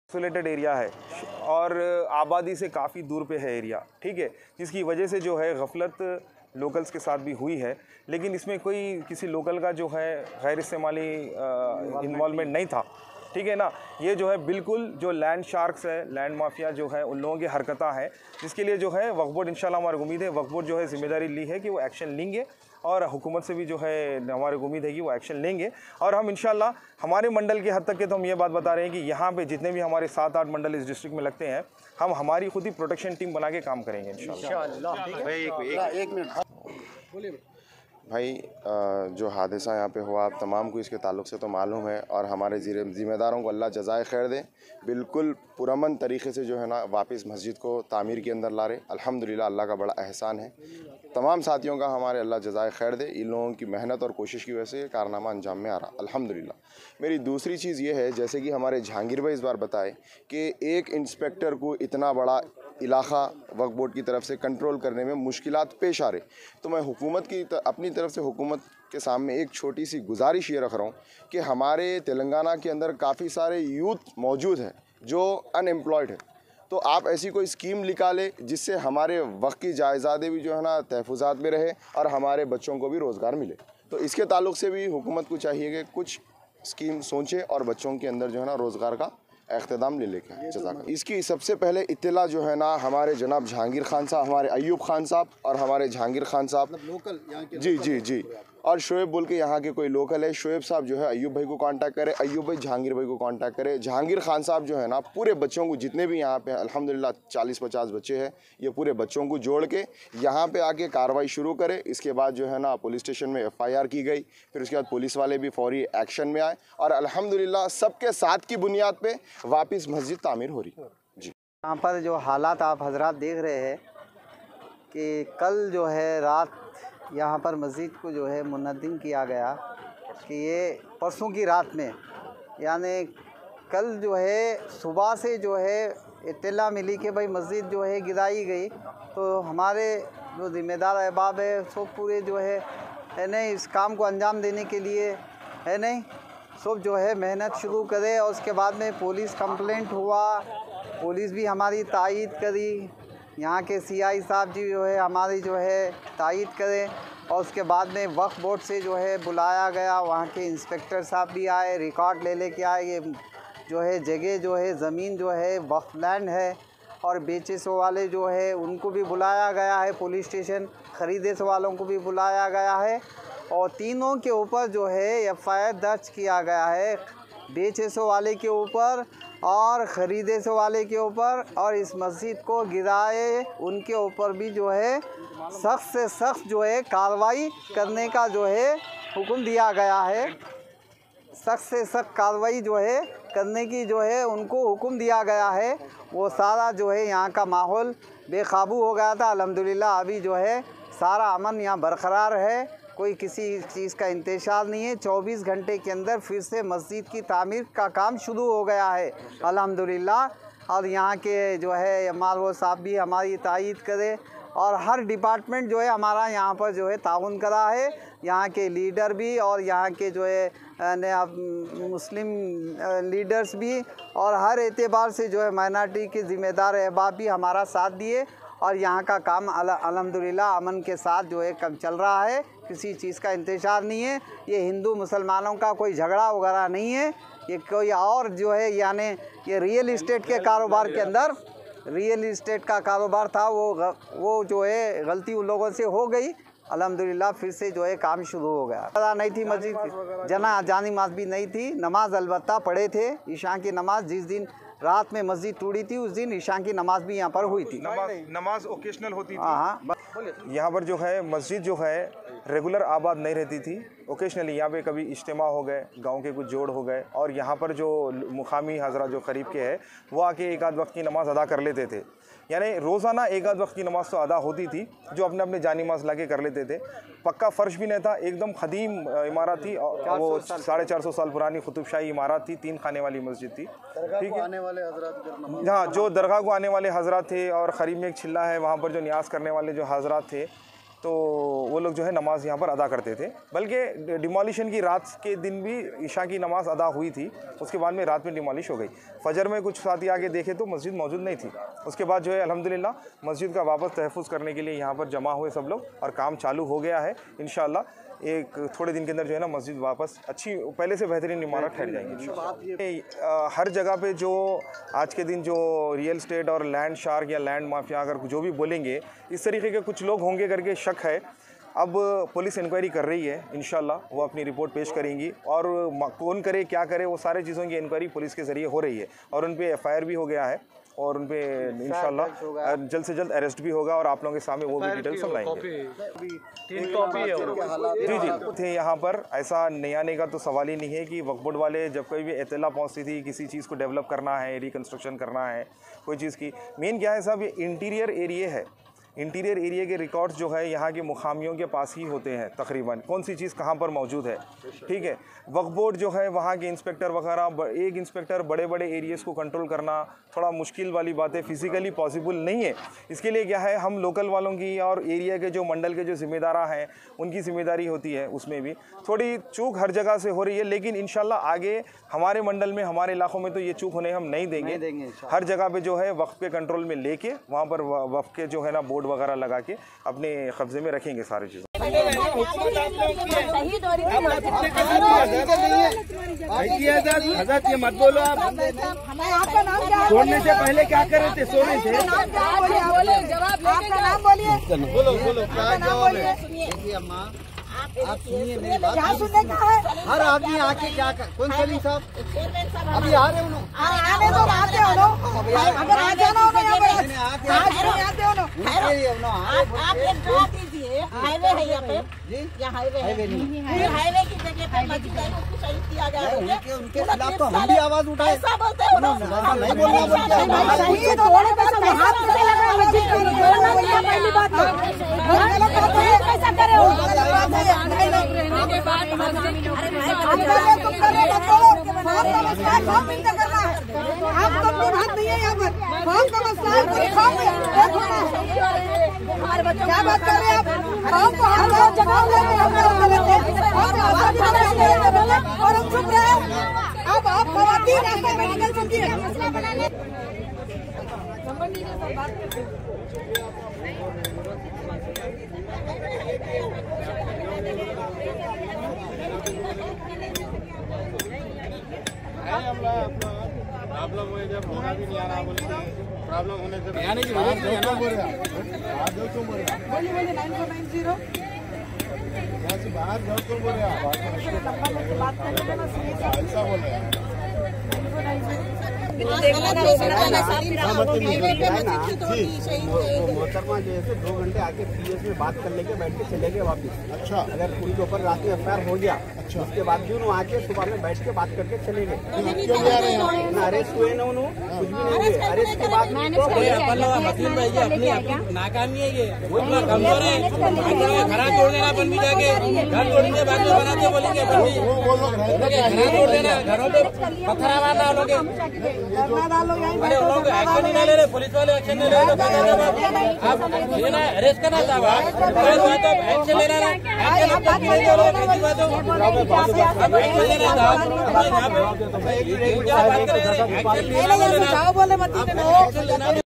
Isolated area है और आबादी से काफ़ी दूर पे है एरिया, ठीक है, जिसकी वजह से जो है गफलत लोकल्स के साथ भी हुई है। लेकिन इसमें कोई किसी लोकल का जो है गैर इस्तेमाली इन्वॉल्वमेंट नहीं था, ठीक है ना। ये जो है बिल्कुल जो लैंड शार्क्स है, लैंड माफिया जो है, उन लोगों की हरकतें हैं, जिसके लिए जो है वक्फ बोर्ड इंशाल्लाह हमारी उम्मीद है, वक्फ बोर्ड जो है जिम्मेदारी ली है कि वो एक्शन लेंगे और हुकूमत से भी जो है हमारी उम्मीद है कि वो एक्शन लेंगे। और हम इंशाल्लाह हमारे मंडल की हद तक के तो हम ये बात बता रहे हैं कि यहाँ पे जितने भी हमारे 7-8 मंडल इस डिस्ट्रिक्ट में लगते हैं, हम हमारी खुद ही प्रोटेक्शन टीम बना के काम करेंगे इंशाल्लाह। एक मिनट भाई, जो हादसा यहाँ पे हुआ आप तमाम को इसके ताल्लुक से तो मालूम है, और हमारे ज़िम्मेदारों को अल्लाह जज़ाए खैर दे। बिल्कुल पुरअमन तरीक़े से जो है ना वापस मस्जिद को तामीर के अंदर ला रहे, अल्हम्दुलिल्लाह अल्लाह का बड़ा एहसान है। तमाम साथियों का हमारे अल्लाह जज़ाए खैर दे, इन लोगों की मेहनत और कोशिश की वजह से कारनामा अंजाम में आ रहा, अल्हम्दुलिल्लाह। मेरी दूसरी चीज़ ये है, जैसे कि हमारे जहांगीर भाई इस बार बताए कि एक इंस्पेक्टर को इतना बड़ा इलाका वक्फ बोर्ड की तरफ से कंट्रोल करने में मुश्किलात पेश आ रहे, तो मैं हुकूमत की अपनी तरफ से हुकूमत के सामने एक छोटी सी गुजारिश ये रख रहा हूँ कि हमारे तेलंगाना के अंदर काफ़ी सारे यूथ मौजूद हैं जो अनएम्प्लॉयड है, तो आप ऐसी कोई स्कीम निकालें जिससे हमारे वक्त की जायज़ादें भी जो है ना तहफ़्फ़ुज़ात में रहे और हमारे बच्चों को भी रोज़गार मिले। तो इसके ताल्लुक़ से भी हुकूमत को चाहिए कि कुछ स्कीम सोचें और बच्चों के अंदर जो है ना रोज़गार का इक़्तिदाम ले लेके आए। जज़ाक। इसकी सबसे पहले इत्तला जो है ना हमारे जनाब जहांगीर खान साहब, हमारे अयूब खान साहब और हमारे जहांगीर खान साहब लोकल यहाँ के, जी, और शोएब बोल के यहाँ के कोई लोकल है, शोएब साहब जो है अयूब भाई को कांटेक्ट करे, अयूब भाई जहांगीर भाई को कांटेक्ट करे। जहांगीर खान साहब जो है ना पूरे बच्चों को, जितने भी यहाँ पे अल्हम्दुलिल्लाह 40-50 बच्चे हैं, ये पूरे बच्चों को जोड़ के यहाँ पे आके कार्रवाई शुरू करे। इसके बाद जो है ना पुलिस स्टेशन में FIR की गई, फिर उसके बाद पुलिस वाले भी फौरी एक्शन में आए और अल्हम्दुलिल्लाह सबके साथ की बुनियाद पे वापस मस्जिद तामीर हो रही जी। यहाँ पर जो हालात आप हजरात देख रहे हैं कि कल जो है रात यहाँ पर मस्जिद को जो है मुनद्दिम किया गया कि ये परसों की रात में, यानी कल जो है सुबह से जो है इत्तला मिली कि भाई मस्जिद जो है गिराई गई, तो हमारे जो ज़िम्मेदार अहबाब है सब पूरे जो है नहीं इस काम को अंजाम देने के लिए है नहीं सब जो है मेहनत शुरू करे। और उसके बाद में पुलिस कंप्लेंट हुआ, पुलिस भी हमारी तायीद करी, यहाँ के CI साहब जी जो है हमारी जो है तायीद करें, और उसके बाद में वक्फ बोर्ड से जो है बुलाया गया, वहाँ के इंस्पेक्टर साहब भी आए, रिकॉर्ड ले के आए। ये जो है जगह जो है ज़मीन जो है वक्फ लैंड है, और बेचे वाले जो है उनको भी बुलाया गया है, पुलिस स्टेशन ख़रीदे वालों को भी बुलाया गया है, और तीनों के ऊपर जो है FIR दर्ज किया गया है, बेचे वाले के ऊपर और ख़रीदे वाले के ऊपर, और इस मस्जिद को गिराए उनके ऊपर भी जो है सख्त से सख्त जो है कार्रवाई करने का जो है हुक्म दिया गया है। सख्त से सख्त कार्रवाई जो है करने की जो है उनको हुक्म दिया गया है। वो सारा जो है यहाँ का माहौल बेकाबू हो गया था, अल्हम्दुलिल्लाह अभी जो है सारा अमन यहाँ बरकरार है, कोई किसी चीज़ का इंतशार नहीं है। 24 घंटे के अंदर फिर से मस्जिद की तामीर का काम शुरू हो गया है अल्हम्दुलिल्लाह। और यहाँ के जो है मालवो साहब भी हमारी तायीद करे, और हर डिपार्टमेंट जो है हमारा यहाँ पर जो है ताउन करा है, यहाँ के लीडर भी और यहाँ के जो है मुस्लिम लीडर्स भी, और हर एतबार से जो है माइनॉरिटी के ज़िम्मेदार अहबाब भी हमारा साथ दिए, और यहाँ का काम अल्हम्दुलिल्लाह अमन के साथ जो है कम चल रहा है, किसी चीज़ का इंतजार नहीं है। ये हिंदू मुसलमानों का कोई झगड़ा वगैरह नहीं है, ये कोई और जो है यानी ये रियल इस्टेट के कारोबार के अंदर रियल इस्टेट का कारोबार था, वो जो है गलती उन लोगों से हो गई, अल्हम्दुलिल्लाह फिर से जो है काम शुरू हो गया। पता नहीं थी मस्जिद जानी नमाज भी नहीं थी, नमाज अलबत्ता पढ़े थे, ईशा की नमाज जिस दिन रात में मस्जिद टूटी थी उस दिन ईशा की नमाज भी यहाँ पर हुई थी। नमाज ओकेशनल होती थी। हाँ, यहाँ पर जो है मस्जिद जो है रेगुलर आबाद नहीं रहती थी, ओकेशनली यहाँ पे कभी इज्तिमा हो गए, गांव के कुछ जोड़ हो गए, और यहाँ पर जो मुकामी हजरा जो करीब के है वो आके एक आध वक्त की नमाज़ अदा कर लेते थे। यानी रोज़ाना एक आध वक्त की नमाज़ तो अदा होती थी, जो अपने अपने जानी नमाज ला के कर लेते थे। पक्का फ़र्श भी नहीं था, एकदम ख़दीम इमारत थी, वो 450 साल पुरानी कुतुबशाही इमारत थी, 3 खाने वाली मस्जिद थी, ठीक है। हाँ, जो दरगाह को आने वाले हजरात थे, और करीब में एक छिल्ला है वहाँ पर जो न्याज करने वाले जो हजरात थे, तो वो लोग जो है नमाज़ यहाँ पर अदा करते थे। बल्कि डिमोलिशन की रात के दिन भी ईशा की नमाज़ अदा हुई थी, उसके बाद में रात में डिमोलिश हो गई। फजर में कुछ साथी आगे देखे तो मस्जिद मौजूद नहीं थी। उसके बाद जो है अल्हम्दुलिल्लाह मस्जिद का वापस तहफ़्फ़ुज़ करने के लिए यहाँ पर जमा हुए सब लोग और काम चालू हो गया है। इंशाअल्लाह एक थोड़े दिन के अंदर जो है ना मस्जिद वापस अच्छी पहले से बेहतरीन इमारत ठहर जाएंगी। हर जगह पे जो आज के दिन जो रियल एस्टेट और लैंड शार्क या लैंड माफिया अगर जो भी बोलेंगे इस तरीके के कुछ लोग होंगे करके शक है। अब पुलिस इंक्वायरी कर रही है, इंशाल्लाह वो अपनी रिपोर्ट पेश करेंगी और कौन करे क्या करे वो सारे चीज़ों की इंक्वायरी पुलिस के ज़रिए हो रही है और उन पर FIR भी हो गया है और उन पे इंशाल्लाह जल्द से जल्द अरेस्ट भी होगा और आप लोगों के सामने वो भी डिटेल सुनाएंगे। जी थे यहाँ पर ऐसा नए आने का तो सवाल ही नहीं है कि वक्फ बोर्ड वाले जब कोई भी इत्तला पहुँचती थी किसी चीज़ को डेवलप करना है, रिकन्स्ट्रक्शन करना है कोई चीज़ की, मेन क्या है साहब ये इंटीरियर एरिया है। इंटीरियर एरिया के रिकॉर्ड्स जो है यहाँ के मुकामियों के पास ही होते हैं तकरीबन, कौन सी चीज़ कहाँ पर मौजूद है। ठीक है, वक्फ बोर्ड जो है वहाँ के इंस्पेक्टर वगैरह, एक इंस्पेक्टर बड़े बड़े एरियाज़ को कंट्रोल करना थोड़ा मुश्किल वाली बात है, फिज़िकली पॉसिबल नहीं है। इसके लिए क्या है हम लोकल वालों की और एरिया के जो मंडल के जो ज़िम्मेदार हैं उनकी ज़िम्मेदारी होती है। उसमें भी थोड़ी चूक हर जगह से हो रही है, लेकिन इंशाल्लाह आगे हमारे मंडल में हमारे इलाकों में तो ये चूक होने हम नहीं देंगे। हर जगह पे जो है वक्फ के कंट्रोल में लेके वहाँ पर वक्फ के जो है ना बोर्ड वगैरह लगा के अपने कब्जे में रखेंगे सारी चीज़ें। ये मत बोलो आप, छोड़ने से पहले क्या कर रहे थे? सोने से बोलो बोलो क्या जवाब है? अम्मा आप सुनिए मेरी बात, सुनने का है। हर आदमी आके क्या कर, कौन सलीम साहब अभी आ रहे हो? आने दो, आते हो अगर आ जाना हो आप एक जवाब दीजिए। हाईवे है यहाँ पे जी, यहाँ हाईवे नहीं है, हाईवे की जगह पे मस्जिद को शहीद किया जा रहा है। उनके खिलाफ तो हम भी आवाज उठाए, ऐसा बोलते हो ना, नहीं बोलना बोलते शहीद होने पे सब हाथ से लगा मस्जिद को बोलना बोलिए। पहली बात कैसा करे हो रहने के बाद तुम करे आप तो बात नहीं है यहाँ पर फॉर्म का मसला है। क्या बात कर रहे हैं आप? को हर बार जवाब और हम चुप रहे। अब आप खवातीन रास्ते में निकल सकती है। आप लोग जब होना भी नहीं आ रहा बोले प्रॉब्लम होने से यानी कि बाहर जाओ तो बोल रहे ऐसा बोल रहे हैं। मोहतरमा जैसे 2 घंटे आके PS में बात कर लेके बैठ के चले गए वापिस। अच्छा, अगर पूरी दोपहर रात में FIR हो गया, अच्छा, उसके बाद भी उन्होंने आके सुबह में बैठ के बात करके चले गए। ना अरेस्ट हुए ना उन्होंने कुछ भी नहीं हुए। अरेस्ट के बाद नाकामी है, ये कमजोर है, घर तोड़ देना बन भी जाके, घर तोड़ने बाद में बनाते बोलेंगे घर तोड़ देना, घरों पे पत्थर मारना लोग। अरे लोग एक्शन नहीं ले रहे, पुलिस वाले एक्शन नहीं ले रहे। आप लेना अरेस्ट करना साहब, एक्शन लेना है, एक्शन लेना।